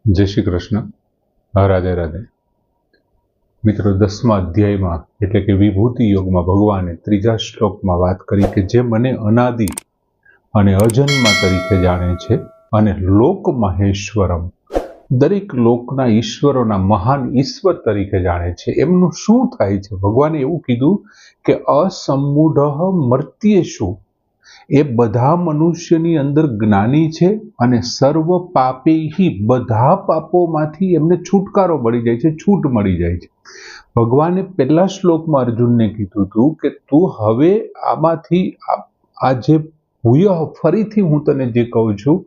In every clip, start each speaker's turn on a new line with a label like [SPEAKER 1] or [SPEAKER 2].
[SPEAKER 1] जय श्री कृष्ण। राधे राधे। मित्रों, 10मा अध्यायમાં એટલે કે વિભૂતિ યોગમાં ભગવાને ત્રીજા શ્લોકમાં વાત કરી કે જે મને અનાદિ અને અજન્મા તરીકે જાણે છે અને લોક મહેશ્વરમ, દરેક લોકના ઈશ્વરોના મહાન ઈશ્વર તરીકે જાણે છે, એમનું શું થાય છે? ભગવાને એવું કીધું કે અસમ્મૂઢ મર્ત્યેષુ, એ બધા મનુષ્યની અંદર જ્ઞાની છે અને સર્વ પાપેહી, બધા પાપોમાંથી એમને છુટકારો મળી જાય છે, છૂટ મળી જાય છે. ભગવાને પહેલા શ્લોકમાં અર્જુનને કીધું હતું કે તું હવે આમાંથી આ જે ભૂય, ફરીથી હું તને જે કહું છું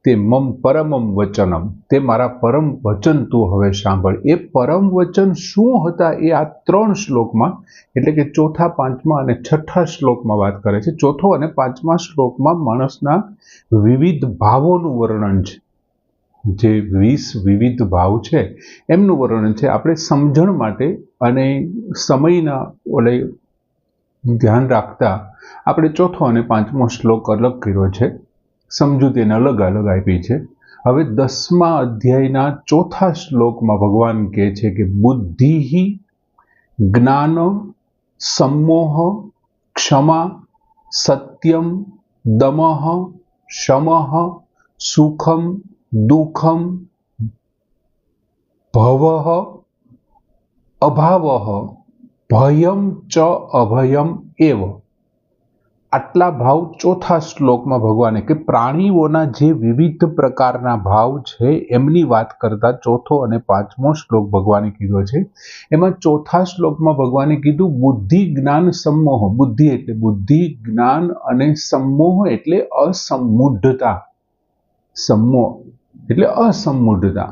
[SPEAKER 1] તે મમ પરમમ વચનમ, તે મારા પરમ વચન તું હવે સાંભળ. એ પરમ વચન શું હતા એ આ 3 શ્લોકમાં એટલે કે ચોથા, પાંચમા અને છઠ્ઠા શ્લોકમાં વાત કરે છે. ચોથો અને પાંચમા શ્લોકમાં માણસના વિવિધ ભાવોનું વર્ણન છે. જે 20 વિવિધ ભાવ છે એમનું વર્ણન છે. આપણે સમજણ માટે અને સમયના ધ્યાન રાખતા આપણે ચોથો અને પાંચમો શ્લોક અલગ કર્યો છે, સમજૂતીને અલગ અલગ આપી છે. હવે 10મા અધ્યાયના ચોથા શ્લોકમાં ભગવાન કહે છે કે બુદ્ધિ, જ્ઞાન, સમોહ, ક્ષમા, સત્યમ, દમઃ, શમઃ, સુખમ, દુઃખમ, ભવઃ, અભાવઃ, ભયમ ચ અભયમ એવ. આટલા ભાવ ચોથા શ્લોકમાં ભગવાને કે પ્રાણીઓના જે વિવિધ પ્રકારના ભાવ છે એમની વાત કરતા ચોથો અને પાંચમો શ્લોક ભગવાને કીધો છે. એમાં ચોથા શ્લોકમાં ભગવાને કીધું બુદ્ધિ, જ્ઞાન, સમોહ. બુદ્ધિ એટલે બુદ્ધિ, જ્ઞાન અને સમોહ એટલે અસમ્મૂઢતા. સમોહ એટલે અસમ્મૂઢતા.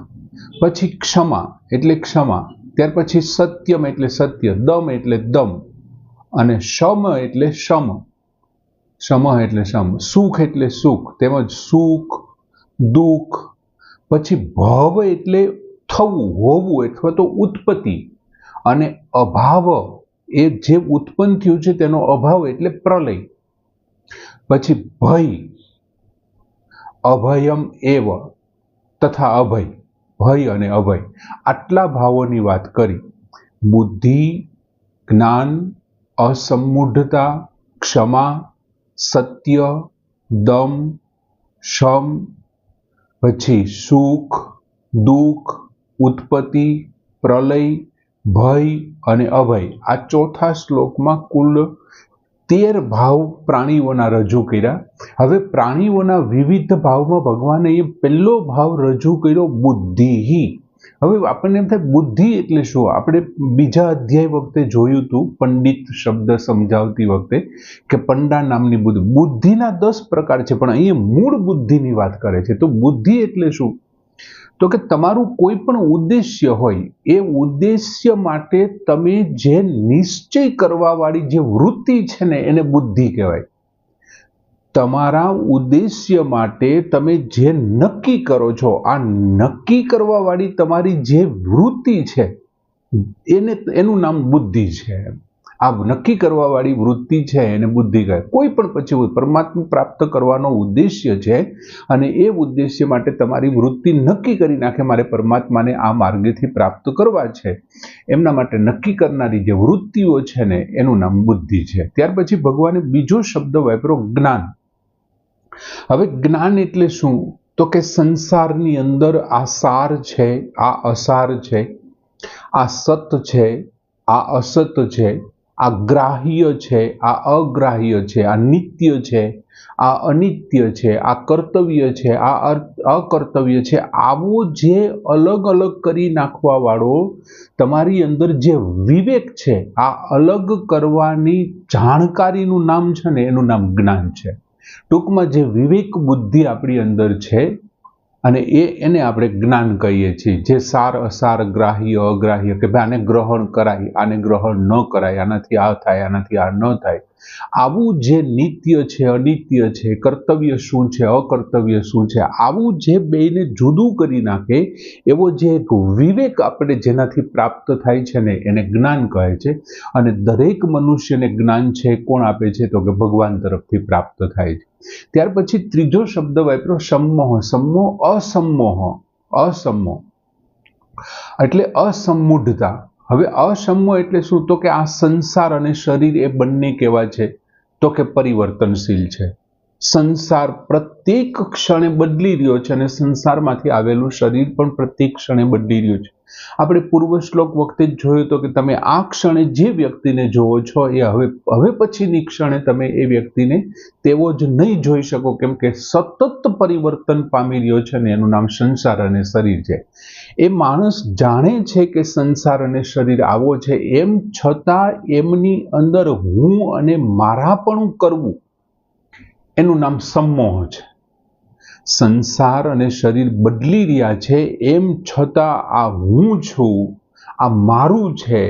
[SPEAKER 1] પછી ક્ષમા એટલે ક્ષમા. ત્યાર પછી સત્યમ એટલે સત્ય, દમ એટલે દમ અને શમ એટલે શમ. શમ એટલે શમ. સુખ એટલે સુખ, તેમજ સુખ, દુઃખ. પછી ભવ એટલે થવું, હોવું અથવા તો ઉત્પત્તિ, અને અભાવ એ જે ઉત્પન્ન થયું છે તેનો અભાવ એટલે પ્રલય. પછી ભય, અભયમ એવ તથા અભય, ભય અને અભય. આટલા ભાવોની વાત કરી. બુદ્ધિ, જ્ઞાન, અસમ્મૂઢતા, ક્ષમા, સત્ય, દમ, શમ, પછી સુખ, દુઃખ, ઉત્પત્તિ, પ્રલય, ભય અને અભય. આ ચોથા શ્લોકમાં કુલ 13 ભાવ પ્રાણીઓના રજૂ કર્યા. હવે પ્રાણીઓના વિવિધ ભાવમાં ભગવાને એ પહેલો ભાવ રજૂ કર્યો બુદ્ધિ. હવે આપણને એમ થાય બુદ્ધિ એટલે શું? આપણે બીજા અધ્યાય વખતે જોયું હતું, પંડિત શબ્દ સમજાવતી વખતે, કે પંડા નામની બુદ્ધિ. બુદ્ધિના 10 પ્રકાર છે, પણ અહીંયા મૂળ બુદ્ધિની વાત કરે છે. તો બુદ્ધિ એટલે શું? તો કે તમારું કોઈ પણ ઉદ્દેશ્ય હોય, એ ઉદ્દેશ્ય માટે તમે જે નિશ્ચય કરવા વાળી જે વૃત્તિ છે ને એને બુદ્ધિ કહેવાય. તમારા ઉદ્દેશ્ય માટે તમે જે નક્કી કરો છો, આ નક્કી કરવા વાળી તમારી જે વૃત્તિ છે એનું નામ બુદ્ધિ છે. આ નક્કી કરવા વાળી વૃત્તિ છે એને બુદ્ધિ કહે. કોઈ પણ પછી પરમાત્મા પ્રાપ્ત કરવાનો ઉદ્દેશ્ય છે અને એ ઉદ્દેશ્ય માટે તમારી વૃત્તિ નક્કી કરી નાખે મારે પરમાત્માને આ માર્ગેથી પ્રાપ્ત કરવા છે, એમના માટે નક્કી કરનારી જે વૃત્તિઓ છે ને એનું નામ બુદ્ધિ છે. ત્યાર પછી ભગવાને બીજો શબ્દ વાપર્યો જ્ઞાન. હવે જ્ઞાન એટલે શું? તો કે સંસારની અંદર આ સાર છે, આ અસાર છે, આ સત છે, આ અસત છે, આ ગ્રાહ્ય છે, આ અગ્રાહ્ય છે, આ નિત્ય છે, આ અનિત્ય છે, આ કર્તવ્ય છે, આ અકર્તવ્ય છે. આવો જે અલગ અલગ કરી નાખવા વાળો તમારી અંદર જે વિવેક છે, આ અલગ કરવાની જાણકારીનું નામ છે ને એનું નામ જ્ઞાન છે. ટૂંકમાં જે વિવેક બુદ્ધિ આપણી અંદર છે અને એને આપણે જ્ઞાન કહીએ છીએ. જે સાર, અસાર, ગ્રાહ્ય, અગ્રાહ્ય, કે ભાઈ આને ગ્રહણ કરાય, આને ગ્રહણ ન કરાય, આનાથી આ થાય, આનાથી આ ન થાય, આવું જે નિત્ય છે, અનિત્ય છે, કર્તવ્ય શું છે, અકર્તવ્ય શું છે, આવું જે બેને જુદું કરી નાખે એવો જે એક વિવેક આપણે જેનાથી પ્રાપ્ત થાય છે ને એને જ્ઞાન કહે છે. અને દરેક મનુષ્યને જ્ઞાન છે કોણ આપે છે? તો કે ભગવાન તરફથી પ્રાપ્ત થાય છે. ત્યાર પછી ત્રીજો શબ્દ વાપર્યો સમોહ. સમોહ, અસમોહ. અસમ્મો એટલે અસમૂઢતા. હવે અસમ્મો એટલે શું? તો કે આ સંસાર અને શરીર એ બંને કેવા છે? તો કે પરિવર્તનશીલ છે. સંસાર પ્રત્યેક ક્ષણે બદલી રહ્યો છે અને સંસારમાંથી આવેલું શરીર પણ પ્રત્યેક ક્ષણે બદલી રહ્યું છે. આપણે પૂર્વ શ્લોક વખતે જ જોયું તો કે તમે આ ક્ષણે જે વ્યક્તિને જોવો છો એ હવે પછીની ક્ષણે તમે એ વ્યક્તિને તેવો જ નહીં જોઈ શકો, કેમ કે સતત પરિવર્તન પામી રહ્યો છે અને એનું નામ સંસાર અને શરીર છે. એ માણસ જાણે છે કે સંસાર અને શરીર આવો છે, એમ છતાં એમની અંદર હું અને મારાપણું કરવું એનું નામ સમમોહ છે. સંસાર અને શરીર બદલી રહ્યા છે, એમ છતાં આ હું છું, આ મારું છે,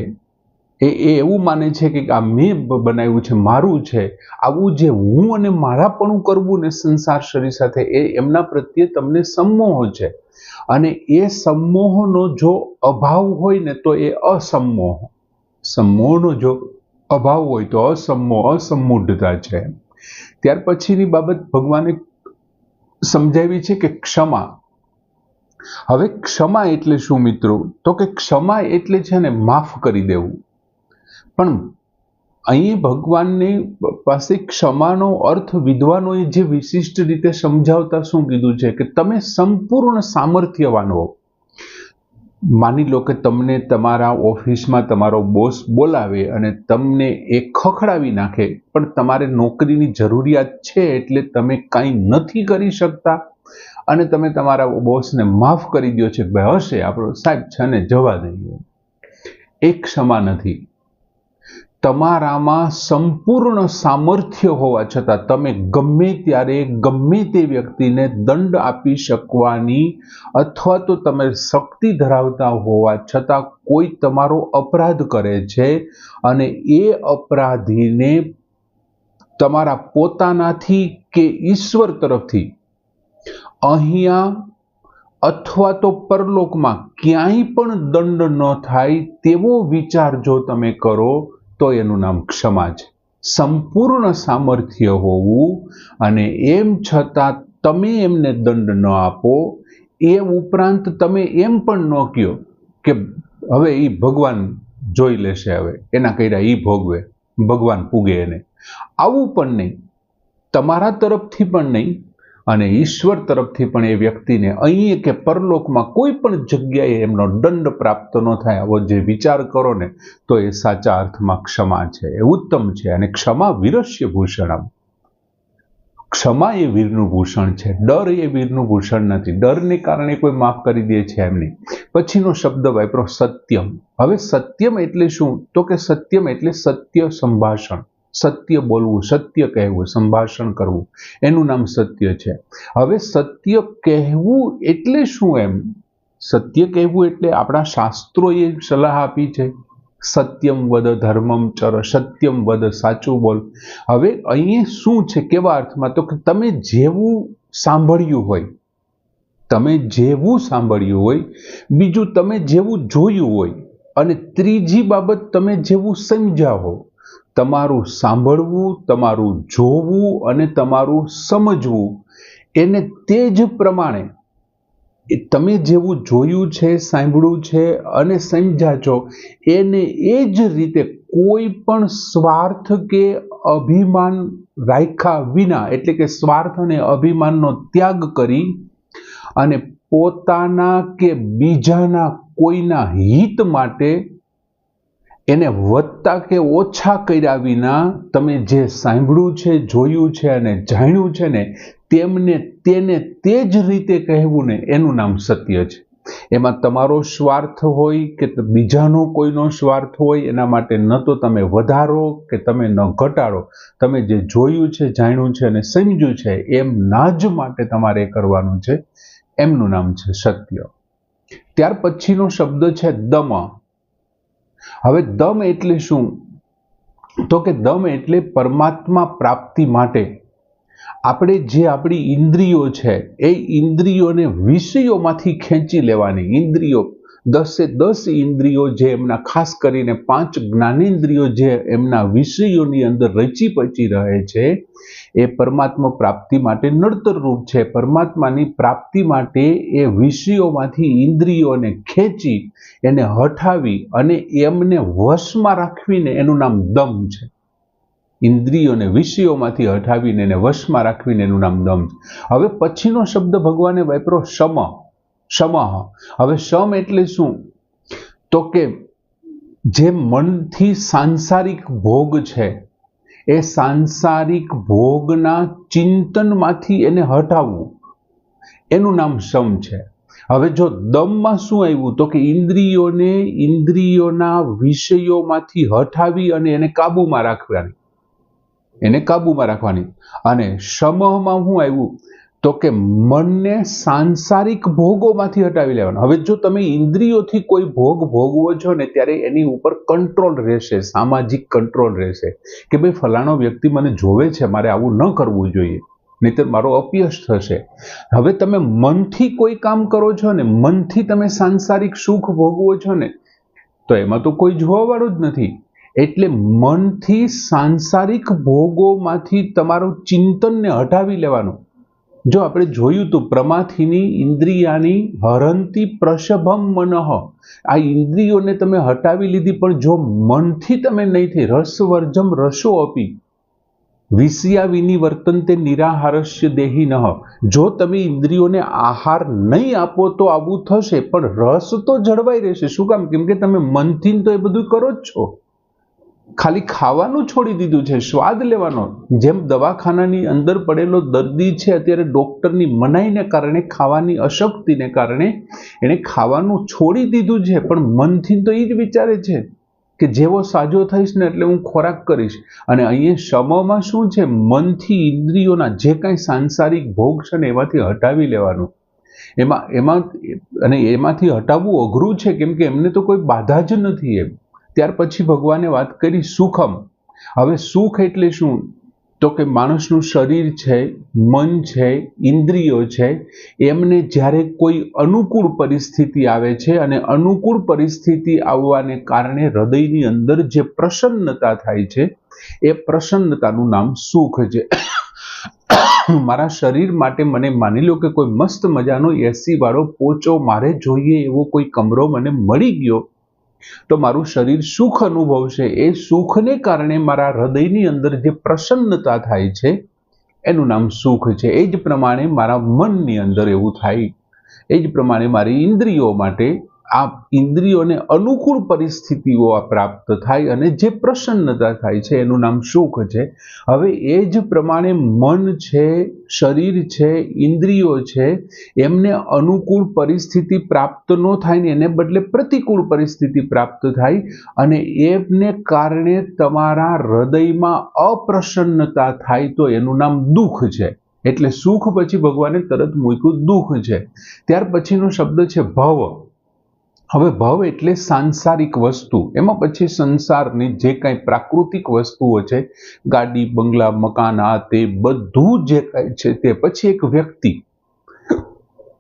[SPEAKER 1] એ એવું માને છે કે આ મેં બનાવ્યું છે, મારું છે. આવું જે હું અને મારાપણું કરવું ને સંસાર શરીર સાથે, એ એમના પ્રત્યે તમને સમમોહ છે. અને એ સમમોહનો જો અભાવ હોય ને તો એ અસમમોહ. સમમોહનો જો અભાવ હોય તો અસમમોહ, અસમૂઢતા છે. ત્યાર પછીની બાબત ભગવાને સમજાવી છે કે ક્ષમા. હવે ક્ષમા એટલે શું મિત્રો? તો કે ક્ષમા એટલે છે ને માફ કરી દેવું. પણ અહીં ભગવાનની પાસે ક્ષમાનો અર્થ વિદ્વાનોએ જે વિશિષ્ટ રીતે સમજાવતા શું કીધું છે કે તમે સંપૂર્ણ સામર્થ્યવાન હો. માની લો કે તમને તમારા ઓફિસમાં તમારો બોસ બોલાવે અને તમને એ ખખડાવી નાખે, પણ તમારે નોકરીની જરૂરિયાત છે એટલે તમે કંઈ નથી કરી શકતા અને તમે તમારા બોસને માફ કરી દો છો કે ભાઈ હશે આપણો સાહેબ છે ને જવા દઈએ. એ ક્ષમા નથી. તમારામાં સંપૂર્ણ સામર્થ્ય હોવા છતાં તમે ગમે ત્યારે ગમે તે વ્યક્તિને દંડ આપી શકવાની અથવા તો તમે શક્તિ ધરાવતા હોવા છતાં કોઈ તમારો અપરાધ કરે છે અને એ અપરાધીને તમારા પોતાનાથી કે ઈશ્વર તરફથી અહીંયા અથવા તો પરલોકમાં ક્યાંય પણ દંડ ન થાય તેવો વિચાર જો તમે કરો તો એનું નામ ક્ષમા છે. સંપૂર્ણ સામર્થ્ય હોવું અને એમ છતાં તમે એમને દંડ ન આપો. એ ઉપરાંત તમે એમ પણ ન કહો કે હવે એ ભગવાન જોઈ લેશે, હવે એના કર્યા એ ભોગવે, ભગવાન પૂગે એને. આવું પણ નહીં, તમારા તરફથી પણ નહીં અને ઈશ્વર તરફથી પણ એ વ્યક્તિને અહીં કે પરલોકમાં કોઈ પણ જગ્યાએ એમનો દંડ પ્રાપ્ત ન થાય, આવો જે વિચાર કરો ને તો એ સાચા અર્થમાં ક્ષમા છે, એ ઉત્તમ છે. અને ક્ષમા વીરસ્ય ભૂષણમ. ક્ષમા એ વીરનું ભૂષણ છે, ડર એ વીરનું ભૂષણ નથી. ડરને કારણે કોઈ માફ કરી દે છે એમ નહીં. પછીનો શબ્દ વાપરો સત્યમ. હવે સત્યમ એટલે શું? તો કે સત્યમ એટલે સત્ય સંભાષણ, સત્ય બોલવું, સત્ય કહેવું, સંભાષણ કરવું, એનું નામ સત્ય છે. હવે સત્ય કહેવું એટલે શું? એમ સત્ય કહેવું એટલે આપણા શાસ્ત્રોએ સલાહ આપી છે, સત્યમ વદ ધર્મમ ચર, સત્યમ વદ, સાચું બોલ. હવે અહીં શું છે, કેવા અર્થમાં? તો કે તમે જેવું સાંભળ્યું હોય, તમે જેવું સાંભળ્યું હોય, બીજું તમે જેવું જોયું હોય, અને ત્રીજી બાબત તમે જેવું સમજ્યા હો. તમારું સાંભળવું, તમારું જોવું અને તમારું સમજવું, એને તે જ પ્રમાણે તમે જેવું જોયું છે, સાંભળ્યું છે અને સમજ્યા છો, એને એ જ રીતે કોઈ પણ સ્વાર્થ કે અભિમાન રાખ્યા વિના, એટલે કે સ્વાર્થ અને અભિમાનનો ત્યાગ કરી અને પોતાના કે બીજાના કોઈના હિત માટે એને વધતા કે ઓછા કર્યા વિના તમે જે સાંભળ્યું છે, જોયું છે અને જાણ્યું છે ને તેને તે જ રીતે કહેવું ને, એનું નામ સત્ય છે. એમાં તમારો સ્વાર્થ હોય કે બીજાનો કોઈનો સ્વાર્થ હોય, એના માટે ન તો તમે વધારો કે તમે ન ઘટાડો. તમે જે જોયું છે, જાણ્યું છે અને સમજ્યું છે એમના જ માટે તમારે કરવાનું છે, એમનું નામ છે સત્ય. ત્યાર પછીનો શબ્દ છે દમ. હવે દમ એટલે શું? તો કે દમ એટલે પરમાત્મા પ્રાપ્તિ માટે આપણે જે આપણી ઇન્દ્રિયો છે એ ઇન્દ્રિયોને વિષયોમાંથી ખેંચી લેવાની. ઇન્દ્રિયો 10 ઇન્દ્રિયો જે એમના ખાસ કરીને 5 જ્ઞાનેન્દ્રિયો જે એમના વિષયોની અંદર રચી પચી રહે છે એ પરમાત્મા પ્રાપ્તિ માટે નડતરરૂપ છે. પરમાત્માની પ્રાપ્તિ માટે એ વિષયોમાંથી ઇન્દ્રિયોને ખેંચી એને હટાવી અને એમને વશમાં રાખવીને એનું નામ દમ છે. ઇન્દ્રિયોને વિષયોમાંથી હટાવીને એને વશમાં રાખવીને એનું નામ દમ છે. હવે પછીનો શબ્દ ભગવાને વાપરો શમ. હવે શમ એટલે શું? તો કે જે મનથી સાંસારિક ભોગ છે એ સાંસારિક ભોગના ચિંતનમાંથી એને હટાવવું, એનું નામ શમ છે. હવે જો દમમાં શું આવ્યું? તો કે ઇન્દ્રિયોના વિષયોમાંથી હટાવી અને એને કાબુમાં રાખવાની, અને શમમાં શું આવ્યું? તો કે મનને સાંસારિક ભોગોમાંથી હટાવી લેવાનું. હવે જો તમે ઇન્દ્રિયોથી કોઈ ભોગ ભોગવો છો ને ત્યારે એની ઉપર કંટ્રોલ રહેશે, સામાજિક કંટ્રોલ રહેશે કે ભાઈ ફલાણો વ્યક્તિ મને જોવે છે, મારે આવું ન કરવું જોઈએ, નહીંતર મારો અપયશ થશે. હવે તમે મનથી કોઈ કામ કરો છો ને, મનથી તમે સાંસારિક સુખ ભોગવો છો ને, તો એમાં તો કોઈ જોવાવાળું જ નથી. એટલે મનથી સાંસારિક ભોગોમાંથી તમારું ચિંતનને હટાવી લેવાનું. જો આપણે જોયું તો પ્રમાથિની ઇન્દ્રિયાની હરંતી પ્રશભમ મનઃ, આ ઇન્દ્રિયોને તમે હટાવી લીધી, પણ જો મનથી તમે નહીં થઈ, રસવર્જમ રસો અપી વિષયા વિનિવર્તન્તે નિરાહારસ્ય દેહિનઃ, જો તમે ઇન્દ્રિયોને આહાર નહીં આપો તો આવું થશે, પણ રસ તો જળવાઈ રહેશે. શું કામ? કેમ કે તમે મનથી તો એ બધું કરો જ છો, ખાલી ખાવાનું છોડી દીધું છે, સ્વાદ લેવાનો. જેમ દવાખાનાની અંદર પડેલો દર્દી છે, અત્યારે ડોક્ટરની મનાઈને કારણે, ખાવાની અશક્તિને કારણે એને ખાવાનું છોડી દીધું છે, પણ મનથી તો એ જ વિચારે છે કે જેવો સાજો થઈશ ને એટલે હું ખોરાક કરીશ. અને અહીંયા શમમાં શું છે? મનથી ઇન્દ્રિયોના જે કાંઈ સાંસારિક ભોગ છે ને એમાંથી હટાવી લેવાનું. એમાંથી હટાવવું અઘરું છે, કેમ કે એમને તો કોઈ બાધા જ નથી. એમ ત્યાર પછી ભગવાને વાત કરી સુખમ. હવે સુખ એટલે શું? તો કે માણસનું શરીર છે, મન છે, ઇન્દ્રિયો છે, એમને જ્યારે કોઈ અનુકૂળ પરિસ્થિતિ આવે છે, અને અનુકૂળ પરિસ્થિતિ આવવાને કારણે હૃદયની અંદર જે પ્રસન્નતા થાય છે એ પ્રસન્નતાનું નામ સુખ છે. મારા શરીર માટે મને માની લો કે કોઈ મસ્ત મજાનો એસી વાળો પોચો મારે જોઈએ એવો કોઈ કમરો મને મળી ગયો તો મારું શરીર સુખ અનુભવશે. એ સુખને કારણે મારા હૃદયની અંદર જે પ્રસન્નતા થાય છે એનું નામ સુખ છે. એ જ પ્રમાણે મારા મનની અંદર એવું થાય, એ જ પ્રમાણે મારી ઇન્દ્રિયો માટે આ ઇન્દ્રિયોને અનુકૂળ પરિસ્થિતિઓ પ્રાપ્ત થાય અને જે પ્રસન્નતા થાય છે એનું નામ સુખ છે. હવે એ જ પ્રમાણે મન છે, શરીર છે, ઇન્દ્રિયો છે, એમને અનુકૂળ પરિસ્થિતિ પ્રાપ્ત ન થાય ને એને બદલે પ્રતિકૂળ પરિસ્થિતિ પ્રાપ્ત થાય, અને એને કારણે તમારા હૃદયમાં અપ્રસન્નતા થાય તો એનું નામ દુઃખ છે. એટલે સુખ પછી ભગવાને તરત મૂક્યું દુઃખ છે. ત્યાર પછીનો શબ્દ છે ભવ. હવે ભવ એટલે સાંસારિક વસ્તુ, એમાં પછી સંસારની જે કાંઈ પ્રાકૃતિક વસ્તુઓ છે, ગાડી, બંગલા, મકાન, આ તે બધું જે કાંઈ છે તે. પછી એક વ્યક્તિ,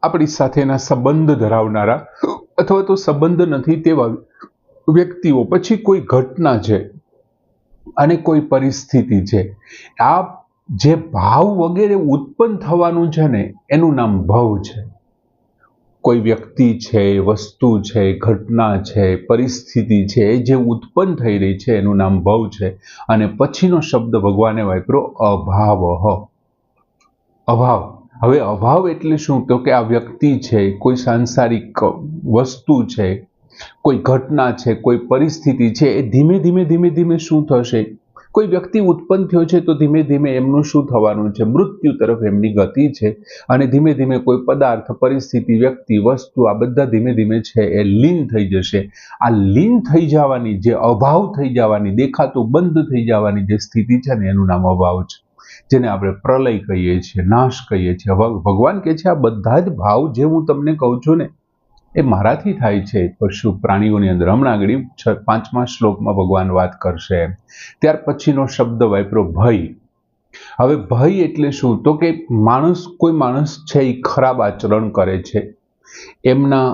[SPEAKER 1] આપણી સાથેના સંબંધ ધરાવનારા અથવા તો સંબંધ નથી તેવા વ્યક્તિઓ. પછી કોઈ ઘટના છે અને કોઈ પરિસ્થિતિ છે. આ જે ભાવ વગેરે ઉત્પન્ન થવાનું છે ને એનું નામ ભવ છે. કોઈ વ્યક્તિ છે, વસ્તુ છે, ઘટના છે, પરિસ્થિતિ છે, જે ઉત્પન્ન થઈ રહી છે એનું નામ ભવ છે. અને પછીનો શબ્દ ભગવાને વાપર્યો અભાવ. અભાવ. હવે અભાવ એટલે શું? તો કે આ વ્યક્તિ છે, કોઈ સાંસારિક વસ્તુ છે, કોઈ ઘટના છે, કોઈ પરિસ્થિતિ છે, એ ધીમે ધીમે શું થશે? કોઈ વ્યક્તિ ઉત્પન્ન થયો છે તો ધીમે ધીમે એમનું શું થવાનું છે? મૃત્યુ તરફ એમની ગતિ છે. અને ધીમે ધીમે કોઈ પદાર્થ, પરિસ્થિતિ, વ્યક્તિ, વસ્તુ, આ બધા ધીમે ધીમે છે એ લીન થઈ જશે. આ લીન થઈ જવાની, જે અભાવ થઈ જવાની, દેખાતું બંધ થઈ જવાની જે સ્થિતિ છે ને એનું નામ અભાવ છે, જેને આપણે પ્રલય કહીએ છીએ, નાશ કહીએ છીએ. ભગવાન કહે છે આ બધા જ ભાવ જે હું તમને કહું છું ને એ મારાથી થાય છે પશુ પ્રાણીઓની અંદર. હમણાં આગળ 5મા શ્લોકમાં ભગવાન વાત કરશે. ત્યાર પછીનો શબ્દ વાપરો ભય. હવે ભય એટલે શું? તો કે કોઈ માણસ છે એ ખરાબ આચરણ કરે છે, એમના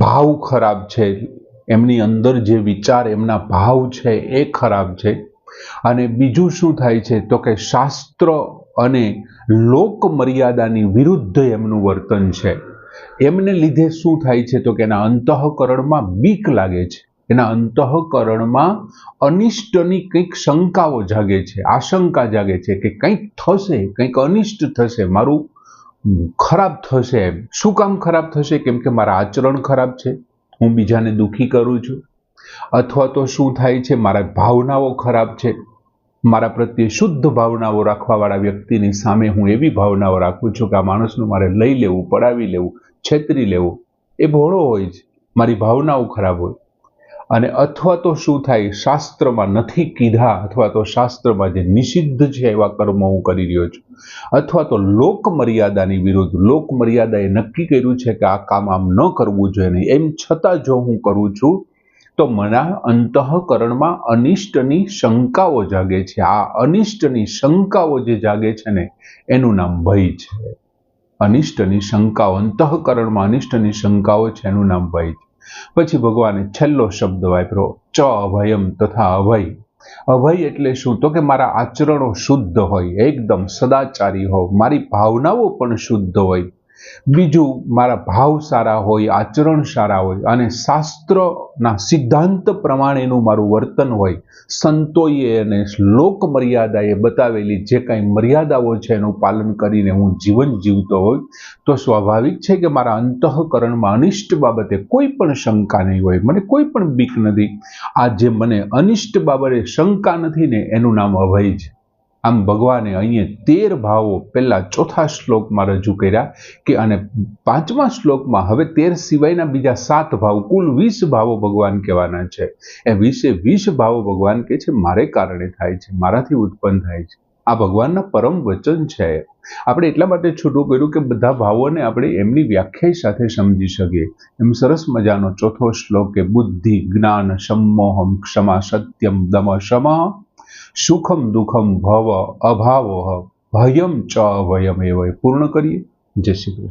[SPEAKER 1] ભાવ ખરાબ છે, એમની અંદર જે વિચાર એમના ભાવ છે એ ખરાબ છે. અને બીજું શું થાય છે તો કે શાસ્ત્ર અને લોક મર્યાદાની વિરુદ્ધ એમનું વર્તન છે. એમને લીધે શું થાય છે તો કે એના અંતઃકરણમાં બીક લાગે છે, એના અંતઃકરણમાં અનિષ્ટની કંઈક શંકાઓ જાગે છે, આશંકા જાગે છે કે કંઈક થશે, કંઈક અનિષ્ટ થશે, મારું ખરાબ થશે. એમ શું કામ ખરાબ થશે? કેમ કે મારા આચરણ ખરાબ છે, હું બીજાને દુઃખી કરું છું. અથવા તો શું થાય છે, મારા ભાવનાઓ ખરાબ છે, મારા પ્રત્યે શુદ્ધ ભાવનાઓ રાખવાવાળા વ્યક્તિની સામે હું એવી ભાવનાઓ રાખું છું કે આ માણસનું મારે લઈ લેવું, પડાવી લેવું, છેતરી લેવું. એ ભોળો હોય છે, મારી ભાવનાઓ ખરાબ હોય. અને અથવા તો શું થાય, શાસ્ત્રમાં નથી કીધા અથવા તો શાસ્ત્રમાં જે નિષિદ્ધ છે એવા કર્મો હું કરી રહ્યો છું. અથવા તો લોક મર્યાદાની વિરુદ્ધ, લોક મર્યાદાએ નક્કી કર્યું છે કે આ કામ આમ ન કરવું જોઈએ નહીં, એમ છતાં જો હું કરું છું તો મના અંતઃકરણમાં અનિષ્ટની શંકાઓ જાગે છે. આ અનિષ્ટની શંકાઓ જે જાગે છે ને એનું નામ ભય છે. અનિષ્ટની શંકાઓ, અંતઃકરણમાં અનિષ્ટની શંકાઓ છે, એનું નામ ભય છે. પછી ભગવાને છેલ્લો શબ્દ વાપર્યો, ચ અભયમ તથા અભય. અભય એટલે શું તો કે મારા આચરણો શુદ્ધ હોય, એકદમ સદાચારી હોય, મારી ભાવનાઓ પણ શુદ્ધ હોય. બીજું, મારા ભાવ સારા હોય, આચરણ સારા હોય અને શાસ્ત્રના સિદ્ધાંત પ્રમાણેનું મારું વર્તન હોય. સંતોએ અને લોક મર્યાદાએ બતાવેલી જે કાંઈ મર્યાદાઓ છે એનું પાલન કરીને હું જીવન જીવતો હોય તો સ્વાભાવિક છે કે મારા અંતઃકરણમાં અનિષ્ટ બાબતે કોઈ પણ શંકા નહીં હોય, મને કોઈ પણ બીક નથી. આ જે મને અનિષ્ટ બાબતે શંકા નથી ને એનું નામ અભય છે. આમ ભગવાને અહીંયા 13 ભાવો પહેલા ચોથા શ્લોકમાં રજૂ કર્યા કે અને 5મા શ્લોકમાં હવે 13 સિવાયના બીજા 7 ભાવ, કુલ 20 ભાવો ભગવાન કહેવાના છે. એ 20 ભાવો ભગવાન કહે છે મારે કારણે થાય છે, મારાથી ઉત્પન્ન થાય છે. આ ભગવાનના પરમ વચન છે. આપણે એટલા માટે છૂટું કર્યું કે બધા ભાવોને આપણે એમની વ્યાખ્યા સાથે સમજી શકીએ. એમ સરસ મજાનો ચોથો શ્લોક કે બુદ્ધિ, જ્ઞાન, સંમોહમ, ક્ષમા, સત્યમ, દમ, શમ, સુખમ દુઃખમ, ભવ, અભાવ, ભયમ ચ અભયમ એવ. પૂર્ણ કરીએ. જય શ્રી કૃષ્ણ.